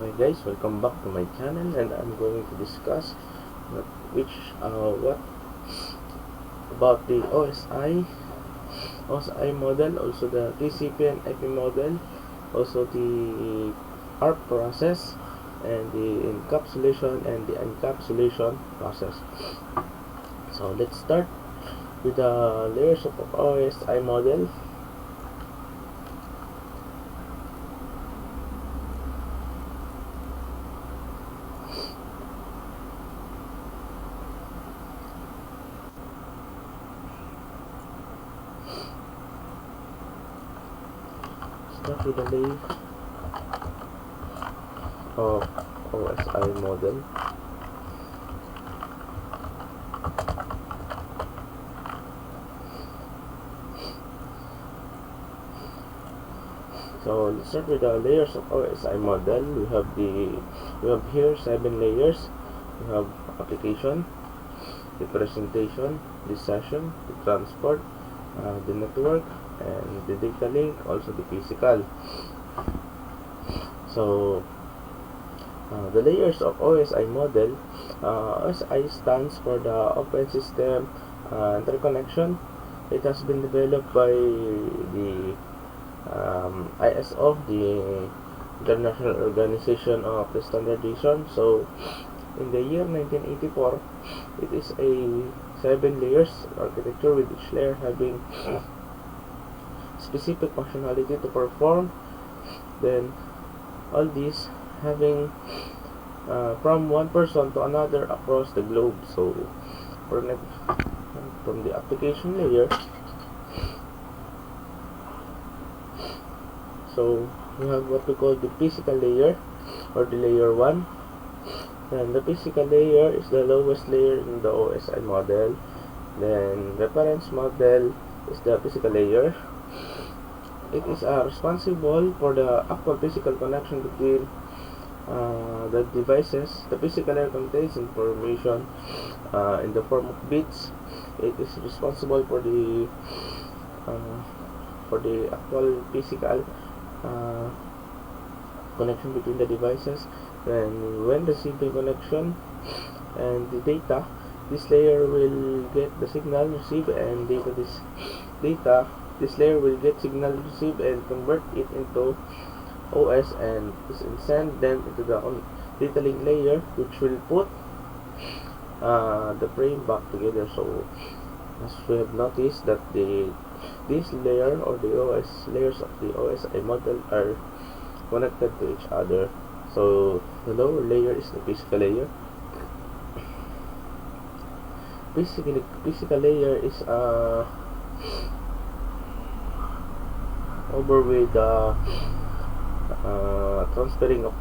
Hi guys, welcome back to my channel, and I'm going to discuss what, what about the OSI model, also the TCP and IP model, also the ARP process, and the encapsulation and the encapsulation process. So let's start with the layers of OSI model. Start with the layer of OSI model. So let's start with the layers of OSI model. We have here 7 layers. We have application, the presentation, the session, the transport, the network, and the data link, also the physical. So the layers of OSI model. OSI stands for the Open System Interconnection. It has been developed by the ISO, the International Organization of the Standardization. So in the year 1984, it is a 7 layers architecture, with each layer having specific functionality to perform. Then all these having from one person to another across the globe. So from the application layer, so we have what we call the physical layer, or the layer 1. And the physical layer is the lowest layer in the OSI model. Then reference model is the physical layer. It is responsible for the actual physical connection between the devices. The physical layer contains information in the form of bits. It is responsible for the actual physical connection between the devices. And when receiving connection and the data, this layer will get the signal received, and this layer will get signal received and convert it into OS, and send them into the data link layer, which will put the frame back together. So as we have noticed that this layer, or the layers of the OSI model, are connected to each other. So the lower layer is the physical layer. Physical layer is over with transferring of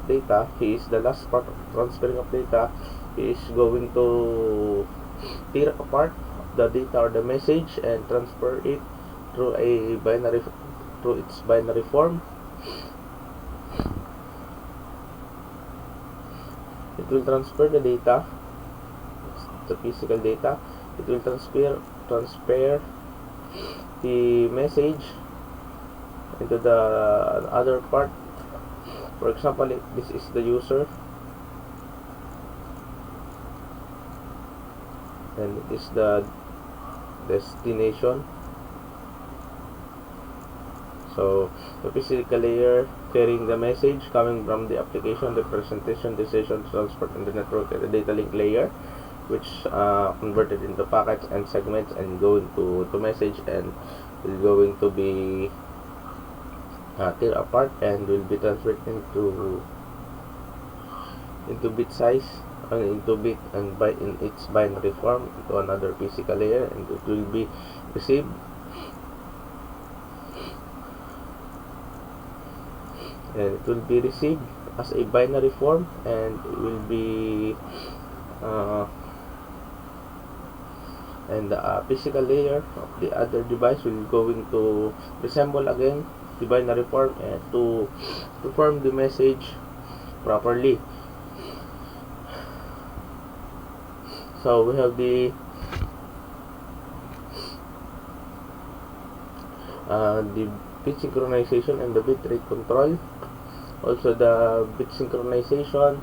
data. He is the last part of transferring of data. He is going to tear apart the data or the message and transfer it through its binary form. It will transfer the data, the physical data. It will transfer the message into the other part. For example, this is the user, and it is the destination. So the physical layer carrying the message coming from the application, the presentation, the session, transport, and the network, and the data link layer, which converted into packets and segments and going to message, and will going to be tear apart and will be transferred into bit size, into bit, and in its binary form to another physical layer, and it will be received as a binary form, and it will be and the physical layer of the other device will going to resemble again the binary form, and to perform the message properly. So we have the bit synchronization and the bit rate control. Also, the bit synchronization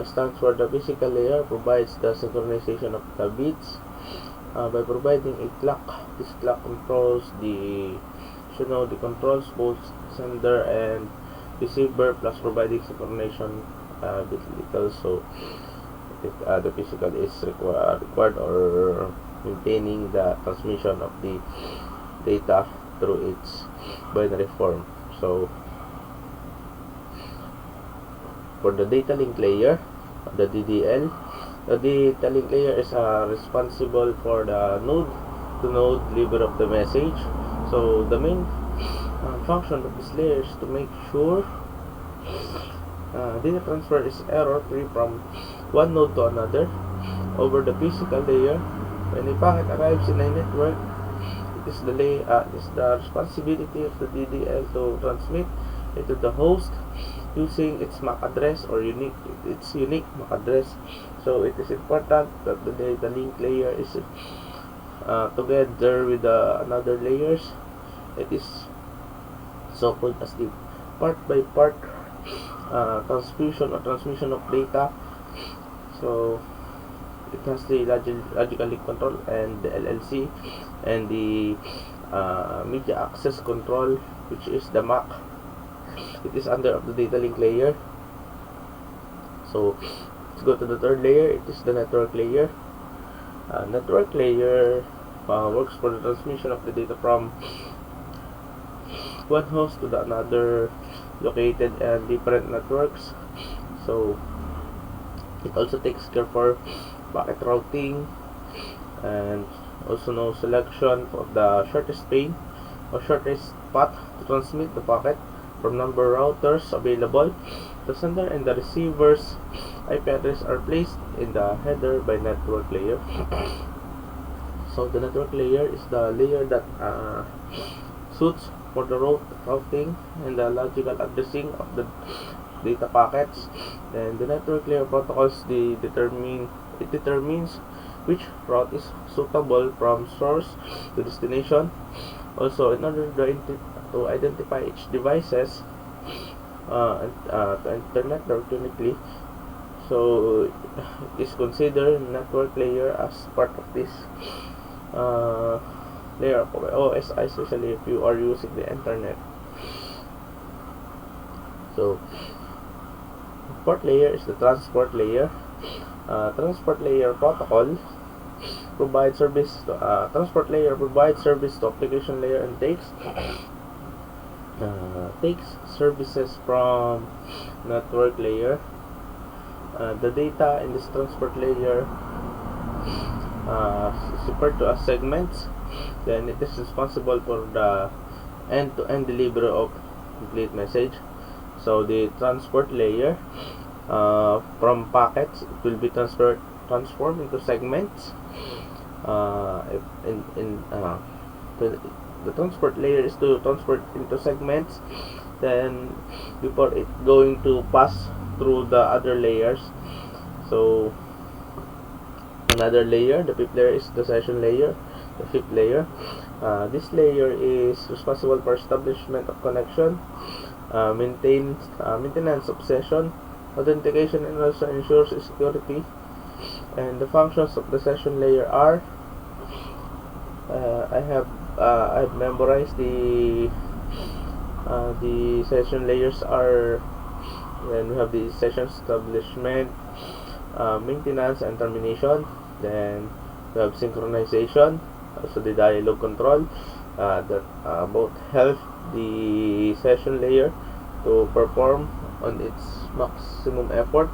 stands for the physical layer, provides the synchronization of the bits by providing a clock. This clock controls the controls both sender and receiver, plus providing synchronization bit little. So the physical is required or maintaining the transmission of the data through its binary form. So for the data link layer, the DDL, the data link layer is responsible for the node-to-node delivery of the message. So the main function of this layer is to make sure data transfer is error-free from one node to another. Over the physical layer, when a packet arrives in a network, it is the responsibility of the DDL to transmit it to the host using its MAC address or unique MAC address. So it is important that the data link layer is together with another layers. It is so called as the part by part transmission of data. So it has the logical link control and the LLC and the media access control, which is the MAC. It is under the data link layer. So let's go to the third layer. It is the network layer. Network layer works for the transmission of the data from one host to the another located in different networks. So it also takes care for packet routing and also no selection of the shortest path or shortest path to transmit the packet from number routers available. The sender and the receiver's IP address are placed in the header by network layer. So the network layer is the layer that suits for the routing and the logical addressing of the data packets. And the network layer protocols determines which route is suitable from source to destination. Also, in order to identify each devices to enter network uniquely, so it is considered network layer as part of this layer of OSI, especially if you are using the internet. So fourth layer is the transport layer. Transport layer protocol provides service to application layer and takes services from network layer. The data in this transport layer is referred to as segments. Then it is responsible for the end-to-end delivery of complete message. So the transport layer from packets, it will be transformed into segments. The transport layer is to transport into segments, then before it going to pass through the other layers. So another layer, the fifth layer, is the session layer. The fifth layer, this layer is responsible for establishment of connection, maintenance of session, authentication, and also ensures security. And the functions of the session layer are I've memorized the session layers are, when we have the session establishment, maintenance and termination. Then we have synchronization, also the dialog control that both help the session layer to perform on its maximum effort.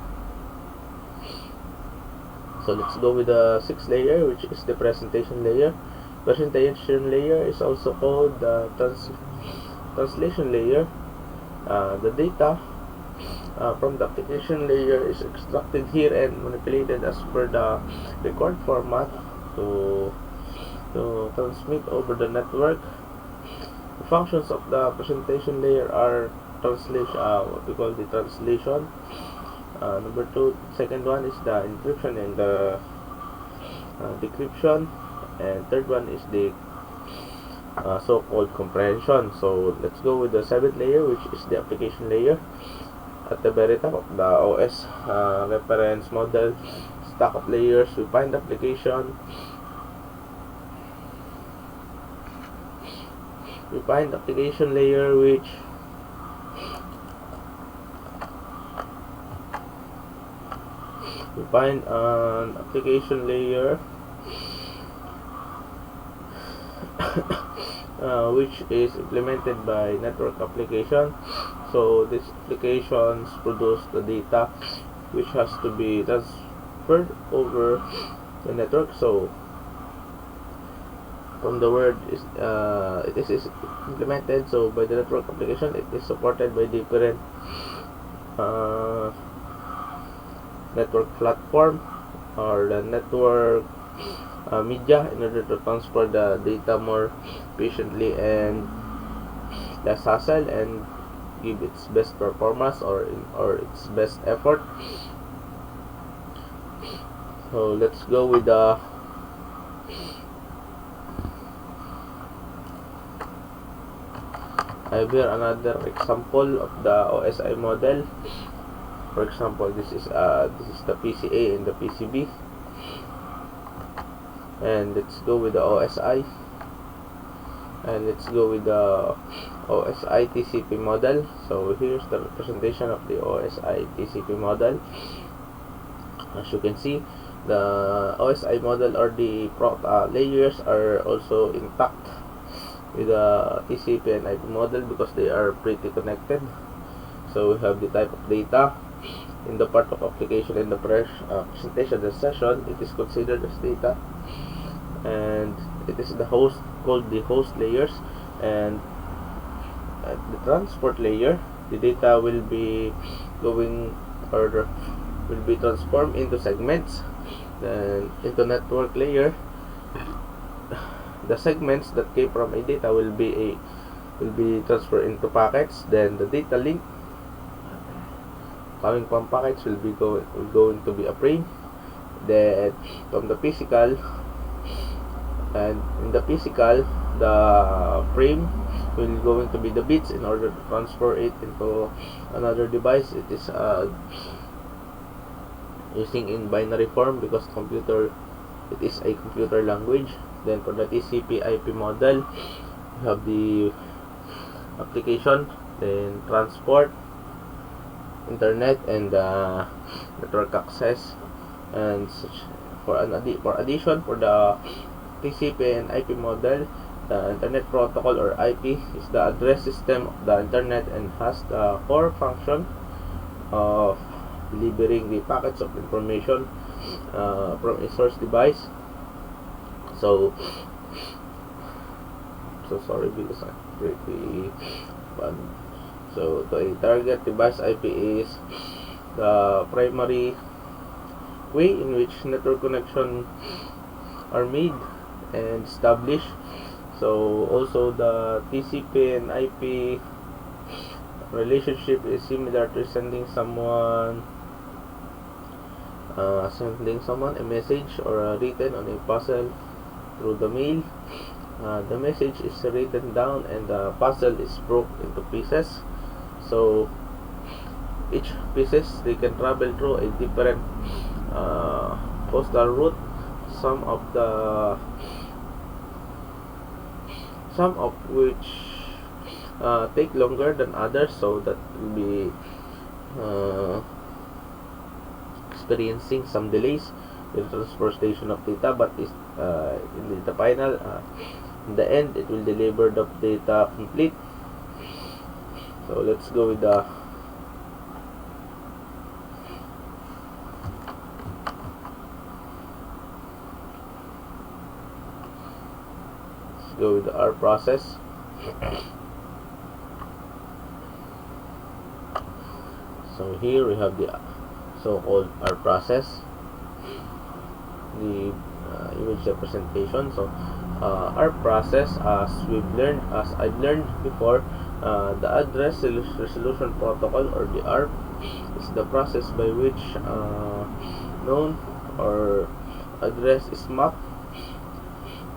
So let's go with the sixth layer, which is the presentation layer. Presentation layer is also called the translation layer. The data from the application layer is extracted here and manipulated as per the required format to transmit over the network. The functions of the presentation layer are translation, what we call the translation. Second one is the encryption and the decryption, and third one is the so-called comprehension. So let's go with the seventh layer, which is the application layer. at the very top of the OS reference model stack of layers, we find application. We find application layer, which we find an application layer which is implemented by network application. So these applications produce the data which has to be transferred over the network. So from the word it is implemented, so by the network application, it is supported by different network platform or the network media in order to transfer the data more efficiently and less hassle and give its best performance or its best effort. So let's go with the I have here another example of the OSI model. For example, this is the PCA and the PCB, and let's go with the OSI, and let's go with the OSI TCP model. So here's the representation of the OSI TCP model. As you can see, the OSI model or the layers are also intact with the TCP and IP model because they are pretty connected. So we have the type of data in the part of application in the presentation of the session. It is considered as data, and it is the host called the host layers, and at the transport layer, the data will be going or will be transformed into segments. Then into network layer, the segments that came from a data will be transferred into packets. Then the data link coming from packets will be going to be a frame. Then from the physical, and in the physical, the frame will going to be the bits in order to transfer it into another device. It is using in binary form because it is a computer language. Then for the TCP IP model, we have the application, then transport, internet, and network access. And such for addition, for the TCP and IP model, the internet protocol or IP is the address system of the internet and has the core function of delivering the packets of information from a source device. So sorry because I'm pretty fun. So the target device IP is the primary way in which network connection are made and established. So also the TCP and IP relationship is similar to sending someone a message or written on a puzzle through the mail. The message is written down and the puzzle is broke into pieces. So each pieces, they can travel through a different postal route. Some of which take longer than others, so that will be experiencing some delays in transportation of data, but is in the final in the end it will deliver the data complete. So let's go with the ARP process. So here we have the so-called ARP process, the image representation. So ARP process, as I've learned before, the address resolution protocol or the ARP is the process by which known or address is mapped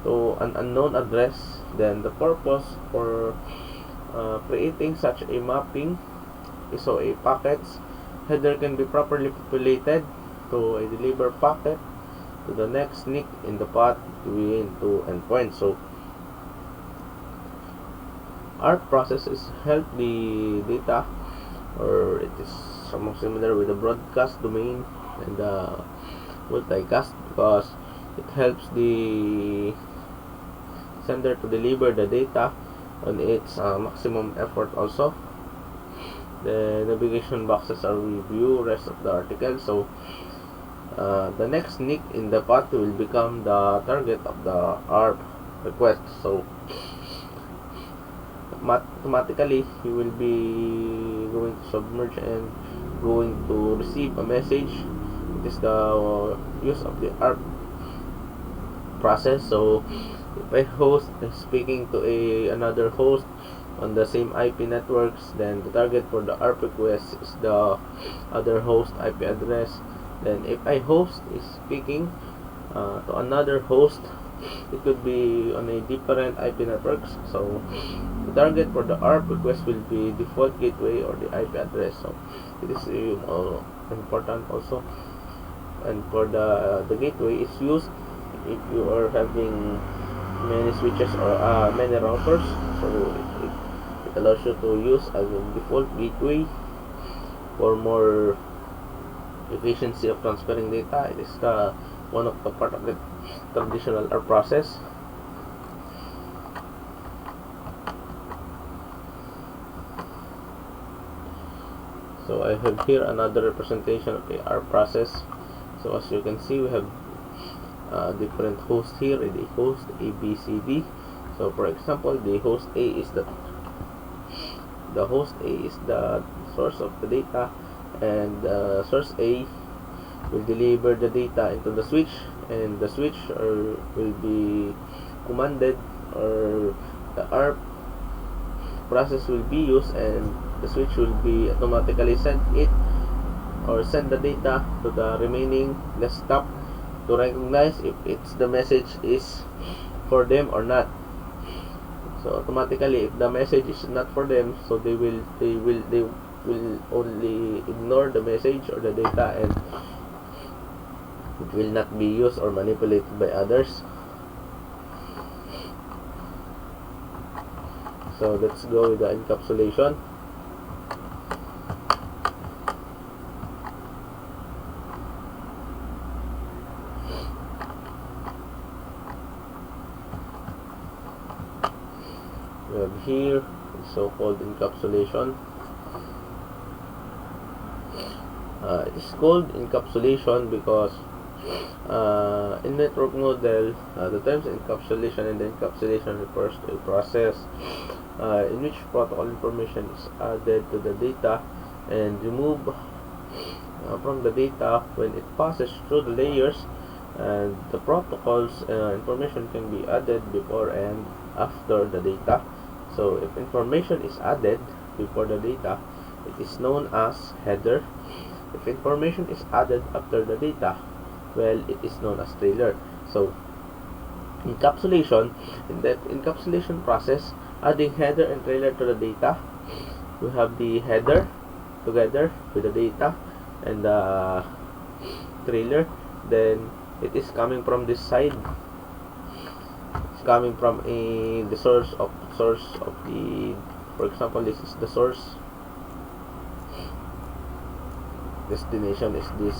to an unknown address. Then the purpose for creating such a mapping SOA packets, header can be properly populated to a deliver packet to the next NIC in the path between two endpoints. So ARP processes help the data, or it is somewhat similar with the broadcast domain and the multicast, because it helps the sender to deliver the data on its maximum effort also. The navigation boxes are review rest of the article. So the next NIC in the path will become the target of the ARP request. So automatically you will be going to submerge and going to receive a message. It is the use of the ARP process. So if a host is speaking to another host on the same IP networks, then the target for the ARP request is the other host IP address. Then if a host is speaking to another host, it could be on a different IP networks. So the target for the ARP request will be default gateway or the IP address. So it is important also. And for the gateway is used if you are having many switches or many routers. So it allows you to use a default gateway for more efficiency of transferring data. It is one of the part of the traditional ARP process. So I have here another representation of the ARP process. So as you can see, we have different hosts here. The host A, B, C, D. So for example, the host A is the source of the data, and source A will deliver the data into the switch, and the switch will be commanded, or the ARP process will be used, and the switch will be automatically send the data to the remaining desktop to recognize if the message is for them or not. So automatically, if the message is not for them, so they will only ignore the message or the data, and it will not be used or manipulated by others. So let's go with the encapsulation. We have here so-called encapsulation. It is called encapsulation because in network model, the terms encapsulation and encapsulation refers to a process in which protocol information is added to the data and removed from the data when it passes through the layers, and the protocol's information can be added before and after the data. So if information is added before the data, it is known as header. If information is added after the data, well, it is known as trailer. So encapsulation, in the encapsulation process, adding header and trailer to the data, we have the header together with the data and the trailer. Then it is coming from this side. It's coming from the source of the, for example, this is the source. Destination is this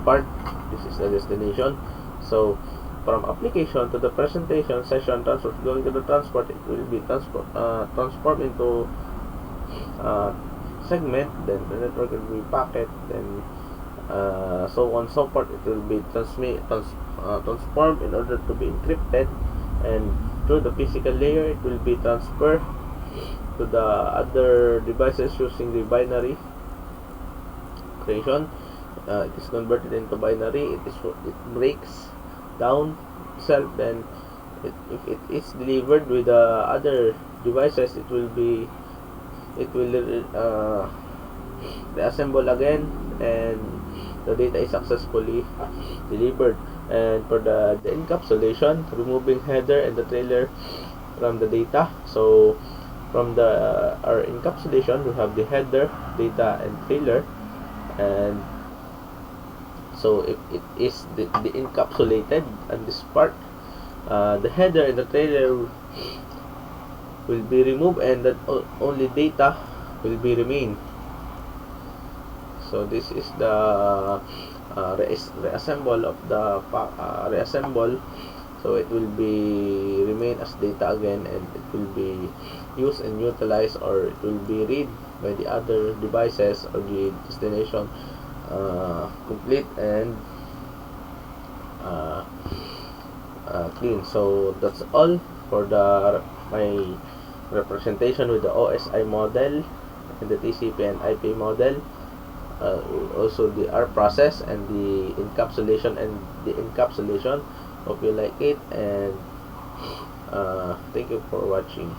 part. This is the destination. So from application to the presentation session transfer going to the transport, it will be transformed into segment, then the network will be packet, then so on so forth. It will be transformed in order to be encrypted, and through the physical layer it will be transferred to the other devices using the binary creation. It is converted into binary. It breaks down itself. Then if it is delivered with the other devices, it will reassemble again, and the data is successfully delivered. And for the encapsulation, removing header and the trailer from the data. So from our encapsulation, we have the header, data, and trailer. And so if it is the encapsulated on this part, the header and the trailer will be removed, and that only data will be remain. So this is the reassemble of the reassemble. So it will be remain as data again, and it will be used and utilized, or it will be read by the other devices or the destination complete and clean. So that's all for my representation with the OSI model and the TCP and IP model. Also the ARP process and the encapsulation Hope you like it, and thank you for watching.